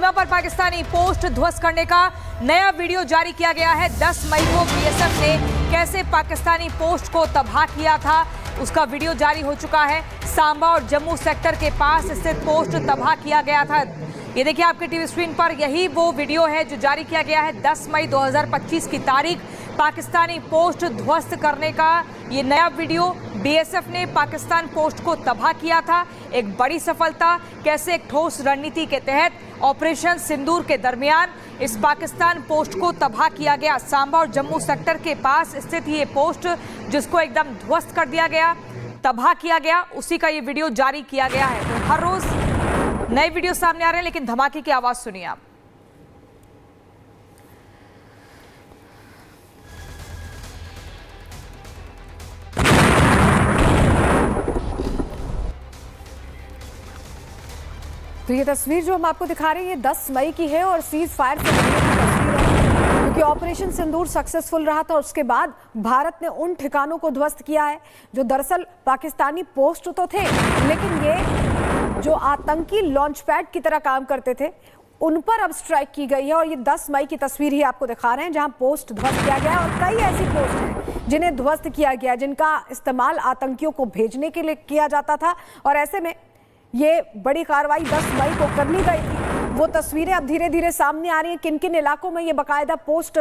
सीमा पर पाकिस्तानी पोस्ट ध्वस्त करने का नया वीडियो जारी किया गया है। 10 मई को बीएसएफ ने कैसे पाकिस्तानी पोस्ट को तबाह किया था, उसका वीडियो जारी हो चुका है। सांबा और जम्मू सेक्टर के पास स्थित पोस्ट तबाह किया गया था। ये देखिए आपके टीवी स्क्रीन पर, यही वो वीडियो है जो जारी किया गया है। 10 मई 2025 की तारीख, पाकिस्तानी पोस्ट ध्वस्त करने का ये नया वीडियो। बीएसएफ ने पाकिस्तान पोस्ट को तबाह किया था, एक बड़ी सफलता। कैसे एक ठोस रणनीति के तहत ऑपरेशन सिंदूर के दरमियान इस पाकिस्तान पोस्ट को तबाह किया गया। सांबा और जम्मू सेक्टर के पास स्थित ये पोस्ट, जिसको एकदम ध्वस्त कर दिया गया, तबाह किया गया, उसी का ये वीडियो जारी किया गया है। तो हर रोज नए वीडियो सामने आ रहे हैं, लेकिन धमाके की आवाज सुनिए आप। तो ये तस्वीर जो हम आपको दिखा रहे हैं, ये 10 मई की है और सीज फायर से पहले की तस्वीर है, क्योंकि ऑपरेशन सिंदूर सक्सेसफुल रहा था। उसके बाद भारत ने उन ठिकानों को ध्वस्त किया है जो दरअसल पाकिस्तानी पोस्ट तो थे, लेकिन ये जो आतंकी लॉन्च पैड की तरह काम करते थे, उन पर अब स्ट्राइक की गई है। और ये 10 मई की तस्वीर ही आपको दिखा रहे हैं, जहां पोस्ट ध्वस्त किया गया है। और कई ऐसी पोस्ट हैं जिन्हें ध्वस्त किया गया, जिनका इस्तेमाल आतंकियों को भेजने के लिए किया जाता था। और ऐसे में ये बड़ी कार्रवाई 10 मई को कर ली गई थी। वो तस्वीरें अब धीरे धीरे सामने आ रही हैं, किन किन इलाकों में ये बाकायदा पोस्ट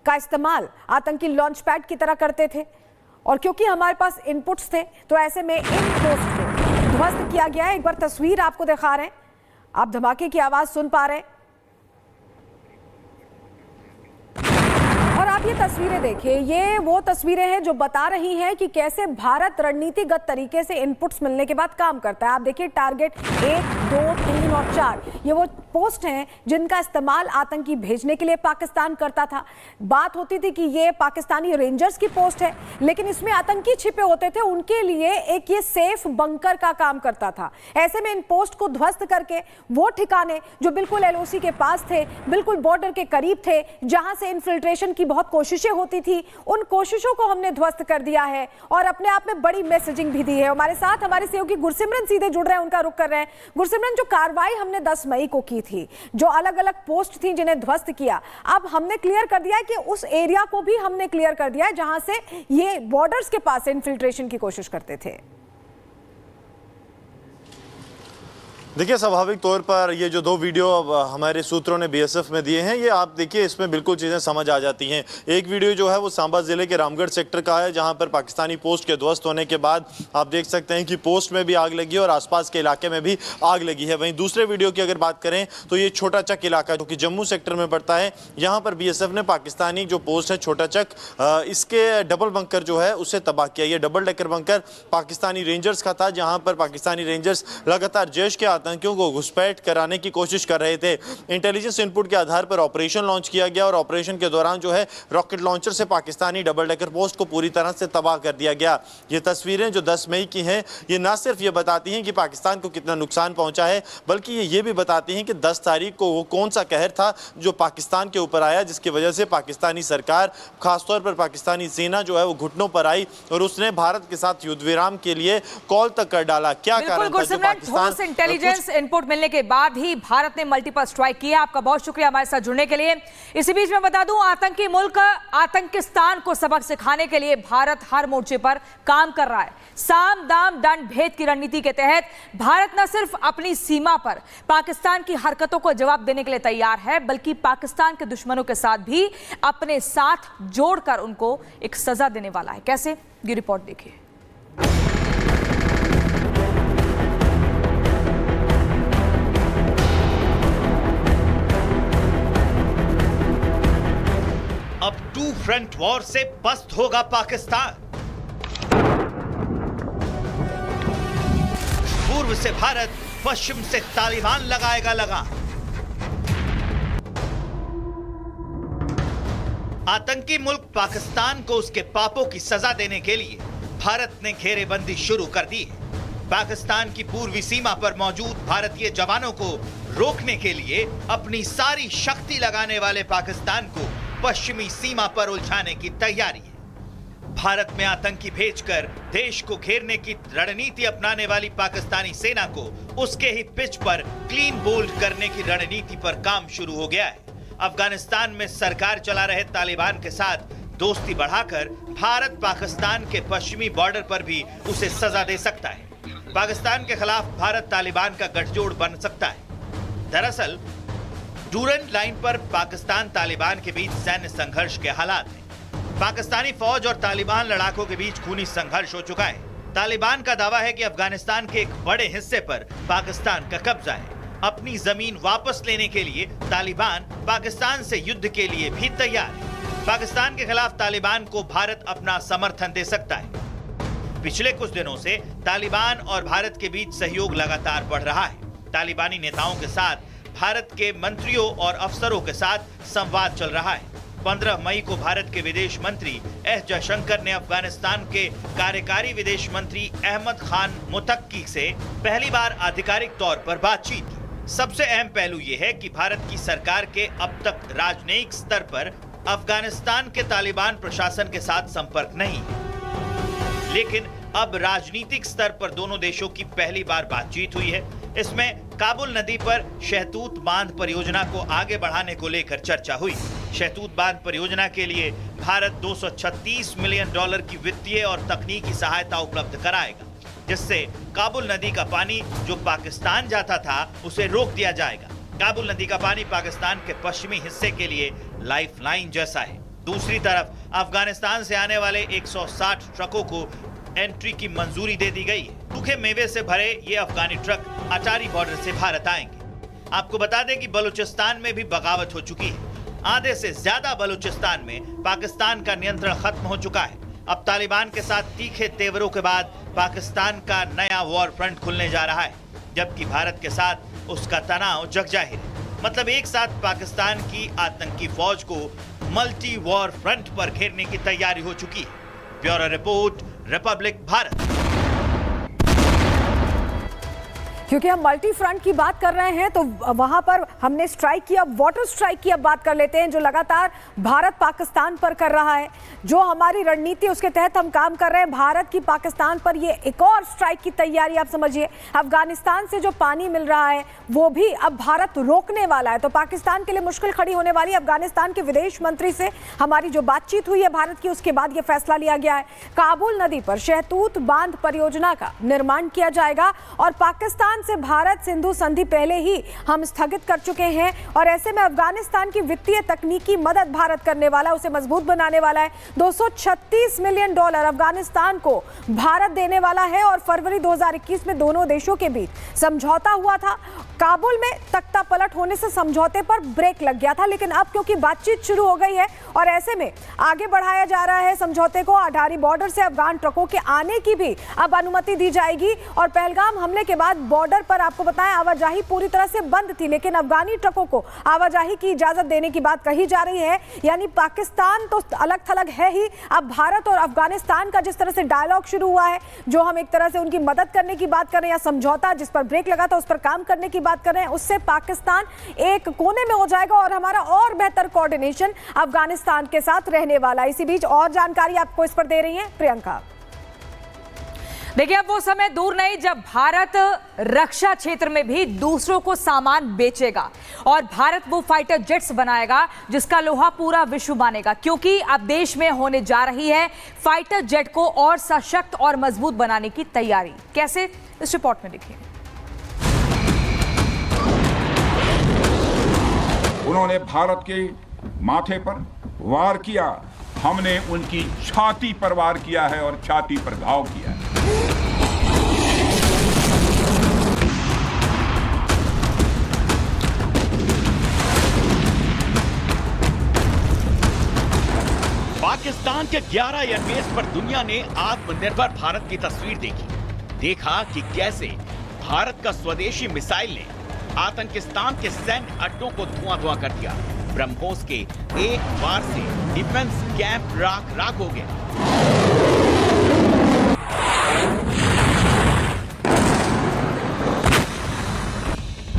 का इस्तेमाल आतंकी लॉन्च पैड की तरह करते थे। और क्योंकि हमारे पास इनपुट्स थे, तो ऐसे में इन पोस्ट को ध्वस्त किया गया है। एक बार तस्वीर आपको दिखा रहे हैं, आप धमाके की आवाज सुन पा रहे हैं। और आप ये तस्वीरें देखिए, ये वो तस्वीरें हैं जो बता रही हैं कि कैसे भारत रणनीतिगत तरीके से इनपुट्स मिलने के बाद काम करता है। आप देखिए, टारगेट 1, 2, 3 और 4 ये वो पोस्ट हैं जिनका इस्तेमाल आतंकी भेजने के लिए पाकिस्तान करता था। बात होती थी कि ये पाकिस्तानी रेंजर्स की पोस्ट है, लेकिन इसमें आतंकी छिपे होते थे, उनके लिए एक ये सेफ बंकर का काम करता था। ऐसे में इन पोस्ट को ध्वस्त करके वो ठिकाने जो बिल्कुल एलओसी के पास थे, बिल्कुल बॉर्डर के करीब थे, जहां से इन्फिल्ट्रेशन की बहुत कोशिशें होती थी, उन कोशिशों को हमने ध्वस्त कर दिया है और अपने आप में बड़ी मैसेजिंग भी दी है। हमारे साथ हमारे सहयोगी गुरसिमरन सीधे जुड़ रहे हैं, उनका रुख कर रहे हैं। गुरसिमरन, जो कार्रवाई हमने 10 मई को की थी, जो अलग अलग पोस्ट थी जिन्हें ध्वस्त किया, अब हमने क्लियर कर दिया है कि उस एरिया को भी हमने क्लियर कर दिया है जहां से ये बॉर्डर्स के पास इन्फिल्ट्रेशन की कोशिश करते थे। देखिए, स्वाभाविक तौर पर ये जो 2 वीडियो अब हमारे सूत्रों ने बीएसएफ में दिए हैं, ये आप देखिए, इसमें बिल्कुल चीज़ें समझ आ जाती हैं। एक वीडियो जो है वो सांबा ज़िले के रामगढ़ सेक्टर का है, जहां पर पाकिस्तानी पोस्ट के ध्वस्त होने के बाद आप देख सकते हैं कि पोस्ट में भी आग लगी और आसपास के इलाके में भी आग लगी है। वहीं दूसरे वीडियो की अगर बात करें तो ये छोटा चक इलाका, जो कि जम्मू सेक्टर में पड़ता है, यहाँ पर बीएसएफ ने पाकिस्तानी जो पोस्ट है छोटा चक, इसके डबल बंकर जो है उसे तबाह किया। ये double decker bunker Pakistani rangers का था, जहाँ पर पाकिस्तानी रेंजर्स लगातार जैश के आतंकियों को घुसपैठ कराने की कोशिश कर रहे थे। इंटेलिजेंस इनपुट के आधार पर ऑपरेशन लॉन्च किया गया और ऑपरेशन के दौरान जो है रॉकेट लॉन्चर से पाकिस्तानी डबल डेकर पोस्ट को पूरी तरह से तबाह कर दिया गया। ये तस्वीरें जो 10 मई की हैं, ये ना सिर्फ ये बताती हैं कि पाकिस्तान को कितना नुकसान पहुंचा है, बल्कि ये भी बताती हैं कि 10 तारीख को वो कौन सा कहर था जो पाकिस्तान के ऊपर आया, जिसकी वजह से पाकिस्तानी सरकार, खासतौर पर पाकिस्तानी सेना जो है वो घुटनों पर आई और उसने भारत के साथ युद्ध विराम के लिए कॉल तक कर डाला। क्या कारण था जो पाकिस्तान इंटेलिजेंस इनपुट मिलने के बाद ही भारत ने मल्टीपल स्ट्राइक किया। आपका बहुत शुक्रिया हमारे साथ जुड़ने के लिए। इसी बीच में बता दूं, आतंकी मुल्क आतंकिस्तान को सबक सिखाने के लिए भारत हर मोर्चे पर काम कर रहा है। साम दाम दंड भेद की रणनीति के तहत भारत न सिर्फ अपनी सीमा पर पाकिस्तान की हरकतों को जवाब देने के लिए तैयार है, बल्कि पाकिस्तान के दुश्मनों के साथ भी अपने साथ जोड़कर उनको एक सजा देने वाला है। कैसे, ये रिपोर्ट देखिए। अब 2 फ्रंट वॉर से पस्त होगा पाकिस्तान। पूर्व से भारत, पश्चिम से तालिबान लगाएगा लगाम। आतंकी मुल्क पाकिस्तान को उसके पापों की सजा देने के लिए भारत ने घेरेबंदी शुरू कर दी है। पाकिस्तान की पूर्वी सीमा पर मौजूद भारतीय जवानों को रोकने के लिए अपनी सारी शक्ति लगाने वाले पाकिस्तान को पश्चिमी सीमा पर उलझाने की तैयारी है। भारत में आतंकी भेजकर देश को घेरने की रणनीति अपनाने वाली पाकिस्तानी सेना को उसके ही पिच पर क्लीन बोल्ड करने की रणनीति पर काम शुरू हो गया है। अफगानिस्तान में सरकार चला रहे तालिबान के साथ दोस्ती बढ़ाकर भारत पाकिस्तान के पश्चिमी बॉर्डर पर भी उसे सजा दे सकता है। पाकिस्तान के खिलाफ भारत तालिबान का गठजोड़ बन सकता है। दरअसल डूरंट लाइन पर पाकिस्तान तालिबान के बीच सैन्य संघर्ष के हालात हैं। पाकिस्तानी फौज और तालिबान लड़ाकों के बीच खूनी संघर्ष हो चुका है। तालिबान का दावा है कि अफगानिस्तान के एक बड़े हिस्से पर पाकिस्तान का कब्जा है। अपनी जमीन वापस लेने के लिए तालिबान पाकिस्तान से युद्ध के लिए भी तैयार है। पाकिस्तान के खिलाफ तालिबान को भारत अपना समर्थन दे सकता है। पिछले कुछ दिनों से तालिबान और भारत के बीच सहयोग लगातार बढ़ रहा है। तालिबानी नेताओं के साथ भारत के मंत्रियों और अफसरों के साथ संवाद चल रहा है। 15 मई को भारत के विदेश मंत्री एस जयशंकर ने अफगानिस्तान के कार्यकारी विदेश मंत्री अहमद खान मुतक्की से पहली बार आधिकारिक तौर पर बातचीत की। सबसे अहम पहलू यह है कि भारत की सरकार के अब तक राजनयिक स्तर पर अफगानिस्तान के तालिबान प्रशासन के साथ संपर्क नहीं है, लेकिन अब राजनीतिक स्तर पर दोनों देशों की पहली बार बातचीत हुई है। इसमें काबुल नदी पर शहतूत बांध परियोजना को आगे बढ़ाने को लेकर चर्चा हुई। शहतूत बांध परियोजना के लिए भारत $236 मिलियन की वित्तीय और तकनीकी सहायता उपलब्ध कराएगा, जिससे काबुल नदी का पानी जो पाकिस्तान जाता था उसे रोक दिया जाएगा। काबुल नदी का पानी पाकिस्तान के पश्चिमी हिस्से के लिए लाइफलाइन जैसा है। दूसरी तरफ अफगानिस्तान से आने वाले 160 ट्रकों को एंट्री की मंजूरी दे दी गई है। सूखे मेवे से भरे ये अफगानी ट्रक अटारी बॉर्डर से भारत आएंगे। आपको बता दें कि बलूचिस्तान में भी बगावत हो चुकी है। आधे से ज्यादा बलूचिस्तान में पाकिस्तान का नियंत्रण खत्म हो चुका है। अब तालिबान के साथ तीखे तेवरों के बाद पाकिस्तान का नया वॉर फ्रंट खुलने जा रहा है, जबकि भारत के साथ उसका तनाव जगजाहिर है। मतलब एक साथ पाकिस्तान की आतंकी फौज को मल्टी वॉर फ्रंट पर घेरने की तैयारी हो चुकी है। Bureau report, Republic Bharat. क्योंकि हम मल्टी फ्रंट की बात कर रहे हैं तो वहां पर हमने स्ट्राइक किया, वाटर स्ट्राइक की अब बात कर लेते हैं, जो लगातार भारत पाकिस्तान पर कर रहा है। जो हमारी रणनीति उसके तहत हम काम कर रहे हैं। भारत की पाकिस्तान पर ये एक और स्ट्राइक की तैयारी आप समझिए। अफगानिस्तान से जो पानी मिल रहा है वो भी अब भारत रोकने वाला है, तो पाकिस्तान के लिए मुश्किल खड़ी होने वाली है। अफगानिस्तान के विदेश मंत्री से हमारी जो बातचीत हुई है भारत की, उसके बाद ये फैसला लिया गया है। काबुल नदी पर शहतूत बांध परियोजना का निर्माण किया जाएगा और पाकिस्तान से भारत सिंधु संधि पहले ही हम स्थगित कर चुके हैं और ऐसे में अफगानिस्तान की वित्तीय तकनीकी मदद भारत करने वाला, उसे मजबूत बनाने वाला है। $236 मिलियन अफगानिस्तान को भारत देने वाला है और फरवरी 2021 में दोनों देशों के बीच समझौता हुआ था। काबुल में तख्ता पलट होने से समझौते पर ब्रेक लग गया था, लेकिन अब क्योंकि बातचीत शुरू हो गई है और ऐसे में आगे बढ़ाया जा रहा है समझौते को, अटारी बॉर्डर से अफगान ट्रकों के आने की भी अब अनुमति दी जाएगी। और पहलगाम हमले के बाद बॉर्डर पर आपको बताएं आवाजाही पूरी तरह से बंद थी, लेकिन अफगानी ट्रकों को आवाजाही की इजाजत देने की बात कही जा रही है। यानी पाकिस्तान तो अलग थलग है ही, अब भारत और अफगानिस्तान का जिस तरह से डायलॉग शुरू हुआ है, जो हम एक तरह से उनकी मदद करने की बात कर रहे हैं या समझौता जिस पर ब्रेक लगा था उस पर काम करने की बात कर रहे हैं, उससे पाकिस्तान एक कोने में हो जाएगा और हमारा और बेहतर कोऑर्डिनेशन अफगानिस्तान के साथ रहने वाला है। इसी बीच और जानकारी आपको इस पर दे रही है प्रियंका। देखिए, अब वो समय दूर नहीं जब भारत रक्षा क्षेत्र में भी दूसरों को सामान बेचेगा और भारत वो फाइटर जेट्स बनाएगा जिसका लोहा पूरा विश्व मानेगा, क्योंकि अब देश में होने जा रही है फाइटर जेट को और सशक्त और मजबूत बनाने की तैयारी। कैसे, इस रिपोर्ट में देखिए। उन्होंने भारत के माथे पर वार किया, हमने उनकी छाती पर वार किया है और छाती पर घाव किया है। पाकिस्तान के 11 एयरबेस पर दुनिया ने आत्मनिर्भर भारत की तस्वीर देखी। देखा कि कैसे भारत का स्वदेशी मिसाइल ने आतंकिस्तान के सैन्य अड्डों को धुआं कर दिया। ब्रह्मोस के एक वार से डिफेंस कैंप राख हो गए।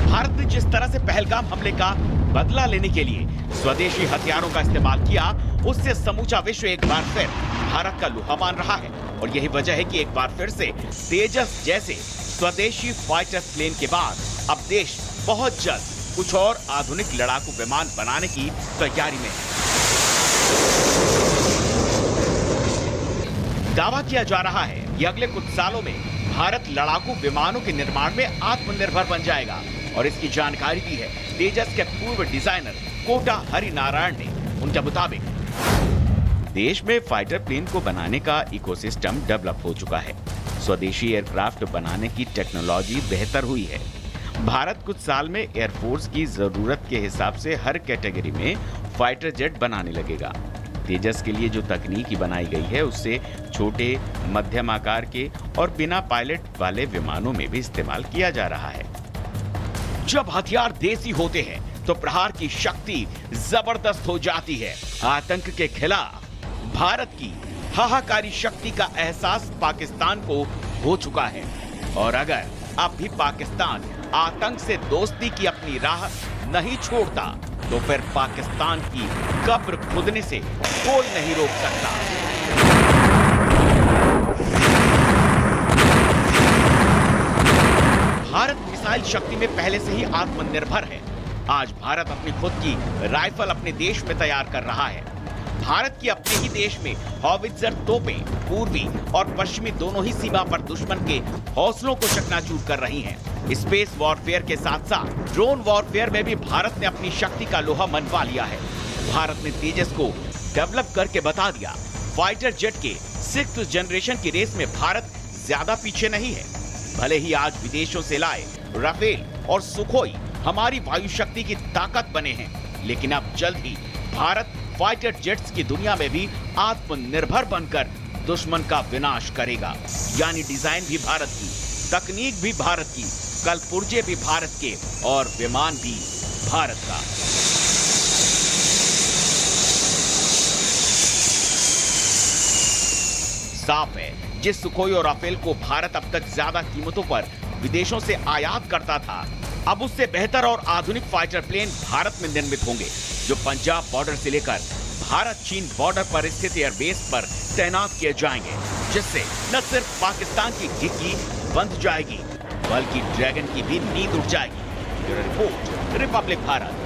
भारत ने जिस तरह से पहलगाम हमले का बदला लेने के लिए स्वदेशी हथियारों का इस्तेमाल किया, उससे समूचा विश्व एक बार फिर भारत का लोहा मान रहा है। और यही वजह है कि एक बार फिर से तेजस जैसे स्वदेशी फाइटर प्लेन के बाद अब देश बहुत जल्द कुछ और आधुनिक लड़ाकू विमान बनाने की तैयारी में है। दावा किया जा रहा है कि अगले कुछ सालों में भारत लड़ाकू विमानों के निर्माण में आत्मनिर्भर बन जाएगा। और इसकी जानकारी दी है तेजस के पूर्व डिजाइनर कोटा हरिनारायण ने। उनके मुताबिक देश में फाइटर प्लेन को बनाने का इकोसिस्टम डेवलप हो चुका है। स्वदेशी एयरक्राफ्ट बनाने की टेक्नोलॉजी बेहतर हुई है। भारत कुछ साल में एयरफोर्स की जरूरत के हिसाब से हर कैटेगरी में फाइटर जेट बनाने लगेगा। तेजस के लिए जो तकनीकी बनाई गई है उससे छोटे मध्यम आकार के और बिना पायलट वाले विमानों में भी इस्तेमाल किया जा रहा है। जब हथियार देसी होते हैं तो प्रहार की शक्ति जबरदस्त हो जाती है। आतंक के खिलाफ भारत की हाहाकारी शक्ति का एहसास पाकिस्तान को हो चुका है। और अगर अब भी पाकिस्तान आतंक से दोस्ती की अपनी राह नहीं छोड़ता तो फिर पाकिस्तान की कब्र खुदने से कोई नहीं रोक सकता। भारत मिसाइल शक्ति में पहले से ही आत्मनिर्भर है। आज भारत अपनी खुद की राइफल अपने देश में तैयार कर रहा है। भारत की अपने ही देश में हॉवित्जर तोपें पूर्वी और पश्चिमी दोनों ही सीमा पर दुश्मन के हौसलों को चकनाचूर कर रही हैं। स्पेस वॉरफेयर के साथ साथ ड्रोन वॉरफेयर में भी भारत ने अपनी शक्ति का लोहा मनवा लिया है। भारत ने तेजस को डेवलप करके बता दिया, फाइटर जेट के 6th जनरेशन की रेस में भारत ज्यादा पीछे नहीं है। भले ही आज विदेशों से लाए राफेल और सुखोई हमारी वायु शक्ति की ताकत बने हैं, लेकिन अब जल्द ही भारत फाइटर जेट्स की दुनिया में भी आत्मनिर्भर बनकर दुश्मन का विनाश करेगा। यानी डिजाइन भी भारत की, तकनीक भी भारत की, कल पुर्जे भी भारत के और विमान भी भारत का। साफ है, जिस सुखोई और राफेल को भारत अब तक ज्यादा कीमतों पर विदेशों से आयात करता था, अब उससे बेहतर और आधुनिक फाइटर प्लेन भारत में निर्मित होंगे, जो पंजाब बॉर्डर से लेकर भारत चीन बॉर्डर पर स्थित एयरबेस पर तैनात किए जाएंगे, जिससे न सिर्फ पाकिस्तान की घिघी बंध जाएगी बल्कि ड्रैगन की भी नींद उड़ जाएगी। Bureau report, Republic Bharat.